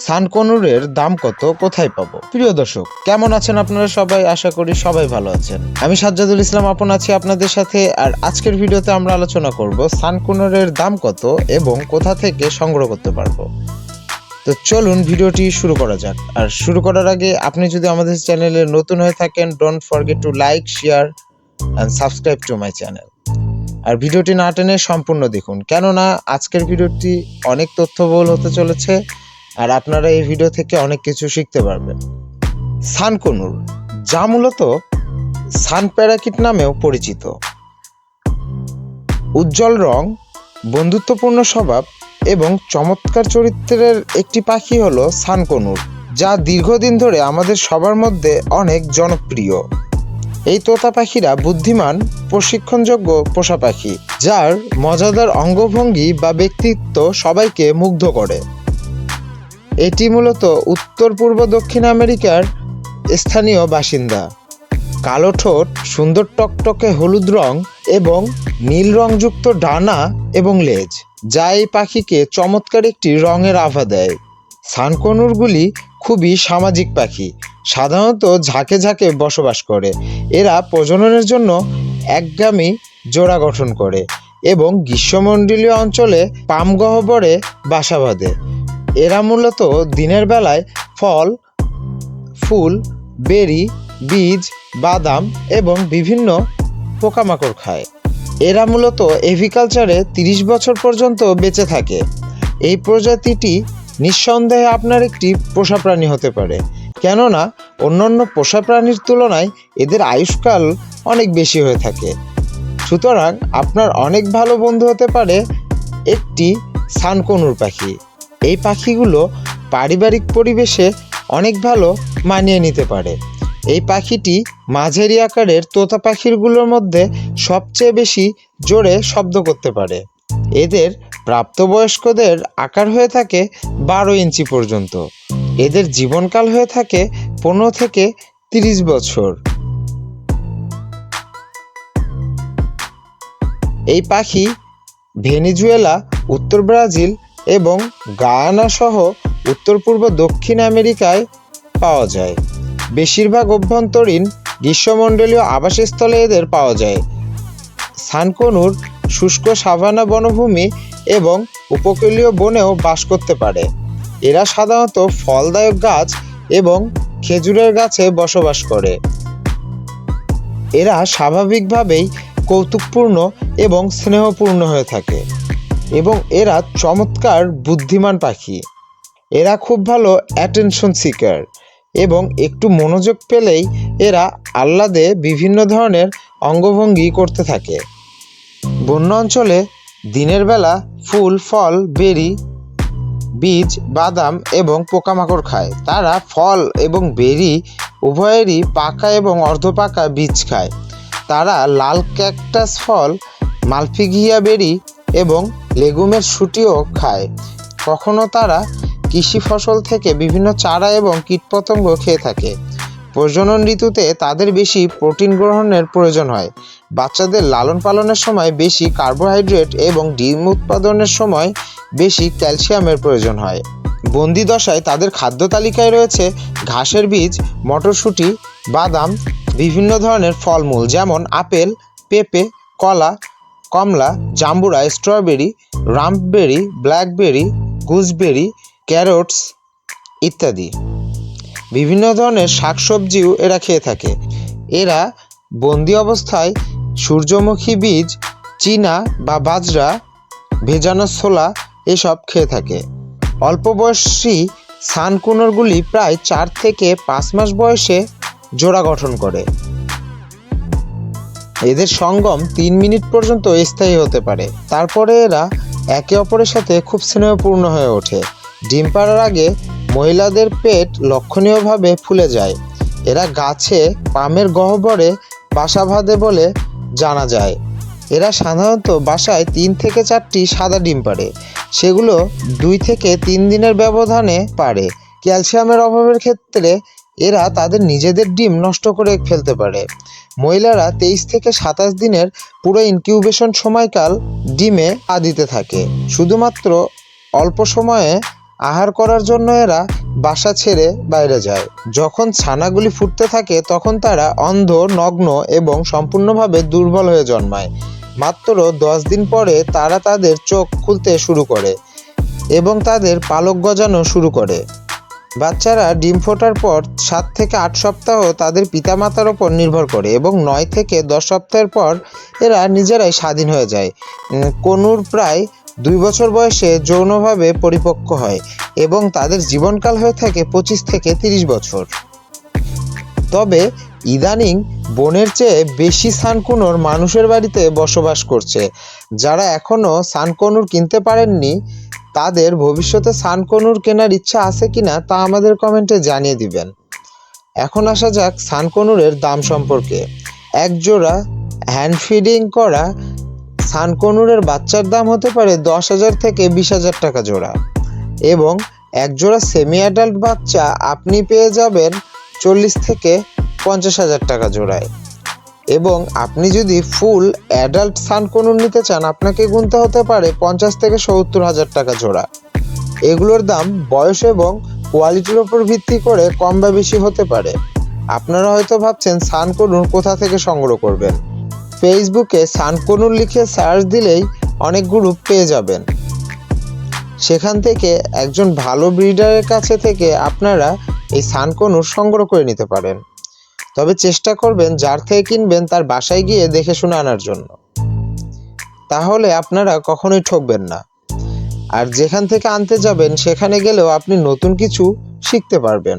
সানকনুরের দাম কত, কোথায় পাবো? প্রিয় দর্শক, কেমন আছেন আপনারা সবাই? আশা করি সবাই ভালো আছেন। আমি সাজ্জাদুল ইসলাম আপন আছি আপনাদের সাথে। আর আজকের ভিডিওতে আমরা আলোচনা করব সানকনুরের দাম কত এবং কোথা থেকে সংগ্রহ করতে পারবো। তো চলুন ভিডিওটি শুরু করা যাক। আর শুরু করার আগে আপনি যদি আমাদের চ্যানেলে নতুন হয়ে থাকেন, don't forget to like, share and subscribe to my channel. আর ভিডিওটি না টেনে সম্পূর্ণ দেখুন, কেননা আজকের ভিডিওটি অনেক তথ্যবহুল হতে চলেছে আর আপনারা এই ভিডিও থেকে অনেক কিছু শিখতে পারবেন। সানকনুর, যা মূলত সান প্যারাকিট নামেও পরিচিত, উজ্জ্বল রং, বন্ধুত্বপূর্ণ স্বভাব এবং চমৎকার চরিত্রের একটি পাখি হলো সানকনুর, যা দীর্ঘদিন ধরে আমাদের সবার মধ্যে অনেক জনপ্রিয়। এই তোতা পাখিরা বুদ্ধিমান, প্রশিক্ষণযোগ্য পোষা পাখি, যার মজাদার অঙ্গভঙ্গি বা ব্যক্তিত্ব সবাইকে মুগ্ধ করে। এটি মূলত উত্তর পূর্ব দক্ষিণ আমেরিকার স্থানীয় বাসিন্দা। কালো ঠোঁট, সুন্দর টকটকে হলুদ রং এবং নীল রংযুক্ত ডানা এবং লেজ, যা এই পাখিকে চমৎকার একটি রঙের আভা দেয়। সানকনুরগুলি খুবই সামাজিক পাখি, সাধারণত ঝাঁকে ঝাঁকে বসবাস করে। এরা প্রজননের জন্য একগামী জোড়া গঠন করে এবং গ্রীষ্মমণ্ডলীয় অঞ্চলে পাম গহ্বরে বাসা বাঁধে। এরা মূলত দিনের বেলায় ফল, ফুল, বেরি, বীজ, বাদাম এবং বিভিন্ন পোকামাকড় খায়। এরা মূলত এভিকালচারে 30 বছর পর্যন্ত বেঁচে থাকে। এই প্রজাতিটি নিঃসন্দেহে আপনার একটি পোষা প্রাণী হতে পারে, কেননা অন্যান্য পোষা প্রাণীর তুলনায় এদের আয়ুষ্কাল অনেক বেশি হয়ে থাকে। সুতরাং আপনার অনেক ভালো বন্ধু হতে পারে একটি সানকনুর পাখি। এই পাখিগুলো পারিবারিক পরিবেশে অনেক ভালো মানিয়ে নিতে পারে। এই পাখিটি মাঝারি আকারের তোতা পাখিগুলোর মধ্যে সবচেয়ে বেশি জোরে শব্দ করতে পারে। এদের প্রাপ্তবয়স্কদের আকার হয়ে থাকে 12 ইঞ্চি পর্যন্ত। এদের জীবনকাল হয়ে থাকে 15 থেকে 30 বছর। এই পাখি ভেনেজুয়েলা, উত্তর ব্রাজিল এবং গায়ানা সহ উত্তর পূর্ব দক্ষিণ আমেরিকায় পাওয়া যায়। বেশিরভাগ অভ্যন্তরীণ গ্রীষ্মমণ্ডলীয় আবাসস্থলে এদের পাওয়া যায়। সানকনুর শুষ্ক সাভানা বনভূমি এবং উপকূলীয় বনেও বাস করতে পারে। এরা সাধারণত ফলদায়ক গাছ এবং খেজুরের গাছে বসবাস করে। এরা স্বাভাবিকভাবেই কৌতুকপূর্ণ এবং স্নেহপূর্ণ হয়ে থাকে এবং এরা চমৎকার বুদ্ধিমান পাখি। এরা খুব ভালো অ্যাটেনশন সিকার এবং একটু মনোযোগ পেলেই এরা আহ্লাদে বিভিন্ন ধরনের অঙ্গভঙ্গি করতে থাকে। বন্য অঞ্চলে দিনের বেলা ফুল, ফল, বেরি, বীজ, বাদাম এবং পোকামাকড় খায়। তারা ফল এবং বেরি উভয়েরই পাকা এবং অর্ধপাকা বীজ খায়। তারা লাল ক্যাকটাস ফল, মালপিঘিয়া বেরি এবং লেগুমের শুঁটিও খায়। কখনো তারা কৃষি ফসল থেকে বিভিন্ন চারা এবং কীটপতঙ্গ খেয়ে থাকে। প্রজনন ঋতুতে তাদের বেশি প্রোটিন গ্রহণের প্রয়োজন হয়। বাচ্চাদের লালন পালনের সময় বেশি কার্বোহাইড্রেট এবং ডিম উৎপাদনের সময় বেশি ক্যালসিয়ামের প্রয়োজন হয়। বন্দি দশায় তাদের খাদ্য তালিকায় রয়েছে ঘাসের বীজ, মটরশুঁটি, বাদাম, বিভিন্ন ধরনের ফলমূল যেমন আপেল, পেঁপে, কলা, কমলা, জাম্বুরা, স্ট্রবেরি, রাম্পবেরি, ব্ল্যাকবেরি, গুজবেরি, ক্যারোটস ইত্যাদি। বিভিন্ন ধরনের শাকসবজিও এরা খেয়ে থাকে। এরা বন্দি অবস্থায় সূর্যমুখী বীজ, চীনা বা বাজরা, ভেজানো ছোলা এসব খেয়ে থাকে। অল্প বয়সী সানকনুরগুলি প্রায় 4 থেকে 5 মাস বয়সে জোড়া গঠন করে। এদের সঙ্গম 3 মিনিট পর্যন্ত স্থায়ী হতে পারে। তারপরে এরা একে অপরের সাথে খুব স্নেহপূর্ণ হয়ে ওঠে। ডিম পাড়ার আগে মহিলাদের পেট লক্ষণীয়ভাবে ফুলে যায়। এরা গাছে পামের গহ্বরে বাসা বাঁধে বলে জানা যায়। এরা সাধারণত বাসায় 3 থেকে 4টি সাদা ডিম পাড়ে। সেগুলো 2 থেকে 3 দিনের ব্যবধানে পাড়ে। ক্যালসিয়ামের অভাবের ক্ষেত্রে এরা তাদের নিজেদের ডিম নষ্ট করে ফেলতে পারে। মহিলারা 23 থেকে 27 দিনের পুরো ইনকিউবেশন সময়কাল ডিমে পা দিতে থাকে। শুধুমাত্র অল্প সময়ে আহার করার জন্য এরা বাসা ছেড়ে বাইরে যায়। যখন ছানাগুলি ফুটতে থাকে তখন তারা অন্ধ, নগ্ন এবং সম্পূর্ণভাবে দুর্বল হয়ে জন্মায়। মাত্র 10 দিন পরে তারা তাদের চোখ খুলতে শুরু করে এবং তাদের পালক গজানো শুরু করে। বাচ্চারা ডিম ফোটার পর 7 থেকে 8 সপ্তাহ তাদের পিতামাতার ওপর নির্ভর করে এবং 9 থেকে 10 সপ্তাহের পর এরা নিজেরাই স্বাধীন হয়ে যায়। কনুর প্রায় 2 বছর বয়সে যৌনভাবে পরিপক্ক হয় এবং তাদের জীবনকাল হয়ে থাকে 25 থেকে 30 বছর। তবে ইদানিং বনের চেয়ে বেশি সানকুনুর মানুষের বাড়িতে বসবাস করছে। যারা এখনও সানকুনুর কিনতে পারেননি তাদের ভবিষ্যতে সানকুনুর কেনার ইচ্ছা আছে কিনা তা আমাদের কমেন্টে জানিয়ে দিবেন। এখন আসা যাক সানকুনুরের দাম সম্পর্কে। এক জোড়া হ্যান্ড ফিডিং করা সানকুনুরের বাচ্চার দাম হতে পারে 10,000 থেকে 20,000 টাকা জোড়া এবং এক জোড়া সেমি অ্যাডাল্ট বাচ্চা আপনি পেয়ে যাবেন 40 থেকে 50,000 টাকা জোড়ায়। এবং আপনি যদি ফুল অ্যাডাল্ট সানকুনুর নিতে চান আপনাকে গুনতে হতে পারে 50 থেকে 70,000 টাকা জোড়া। এগুলোর দাম বয়স এবং কোয়ালিটির উপর ভিত্তি করে কম বা বেশি হতে পারে। আপনারা হয়তো ভাবছেন সানকুনুর কোথা থেকে সংগ্রহ করবেন। ফেসবুকে সানকুনুর লিখে সার্চ দিলেই অনেক গ্রুপ পেয়ে যাবেন। সেখান থেকে একজন ভালো ব্রিডারের কাছে থেকে আপনারা এই সানকুনুর সংগ্রহ করে নিতে পারেন। তবে চেষ্টা করবেন যার থেকে কিনবেন তার বাসায় গিয়ে দেখে শুনে আনার জন্য, তাহলে আপনারা কখনোই ঠকবেন না। আর যেখান থেকে আনতে যাবেন সেখানে গেলেও আপনি নতুন কিছু শিখতে পারবেন।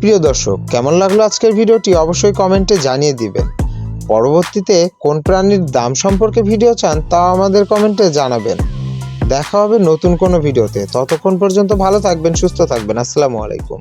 প্রিয় দর্শক, কেমন লাগলো আজকের ভিডিওটি অবশ্যই কমেন্টে জানিয়ে দিবেন। পরবর্তীতে কোন প্রাণীর দাম সম্পর্কে ভিডিও চান তা আমাদের কমেন্টে জানাবেন। দেখা হবে নতুন কোনো ভিডিওতে। ততক্ষণ পর্যন্ত ভালো থাকবেন, সুস্থ থাকবেন। আসসালামু আলাইকুম।